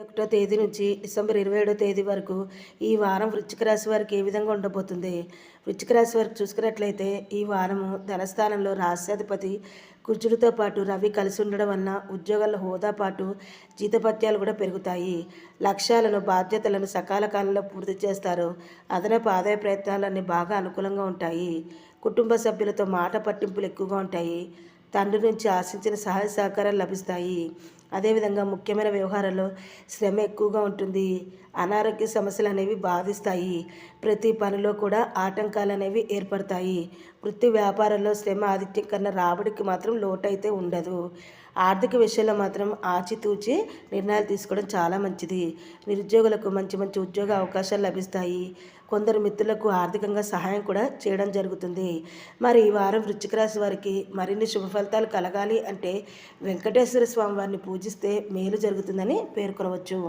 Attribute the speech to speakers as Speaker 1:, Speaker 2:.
Speaker 1: 21వ తేదీ నుంచి డిసెంబర్ 27వ తేదీ వరకు ఈ వారం వృశ్చిక రాశి వారికి ఏ విధంగా ఉండబోతుంది? వృశ్చిక రాశి వారికి చూసుకున్నట్లయితే ఈ వారము ధనస్థానంలో రాష్ట్రాధిపతి కుజుడితో పాటు రవి కలిసి ఉండడం వలన ఉద్యోగాల్లో హోదా పాటు జీతభత్యాలు కూడా పెరుగుతాయి. లక్ష్యాలను బాధ్యతలను సకాల కాలంలో పూర్తి చేస్తారు. అదనపు ఆదాయ ప్రయత్నాలన్నీ బాగా అనుకూలంగా ఉంటాయి. కుటుంబ సభ్యులతో మాట పట్టింపులు ఎక్కువగా ఉంటాయి. తండ్రి నుంచి ఆశించిన సహాయ సహకారాలు లభిస్తాయి. అదేవిధంగా ముఖ్యమైన వ్యవహారాల్లో శ్రమ ఎక్కువగా ఉంటుంది. అనారోగ్య సమస్యలు అనేవి బాధిస్తాయి. ప్రతి పనిలో కూడా ఆటంకాలు అనేవి ఏర్పడతాయి. వృత్తి వ్యాపారంలో శ్రమ ఆధిక్యం కన్నా రాబడికి మాత్రం లోటైతే ఉండదు. ఆర్థిక విషయంలో మాత్రం ఆచితూచి నిర్ణయాలు తీసుకోవడం చాలా మంచిది. నిరుద్యోగులకు మంచి మంచి ఉద్యోగ అవకాశాలు లభిస్తాయి. కొందరు మిత్రులకు ఆర్థికంగా సహాయం కూడా చేయడం జరుగుతుంది. మరి ఈ వారం వృశ్చిక రాశి వారికి మరిన్ని శుభ ఫలితాలు కలగాలి అంటే వెంకటేశ్వర స్వామి వారిని పూజిస్తే మేలు జరుగుతుందని పేర్కొనవచ్చు.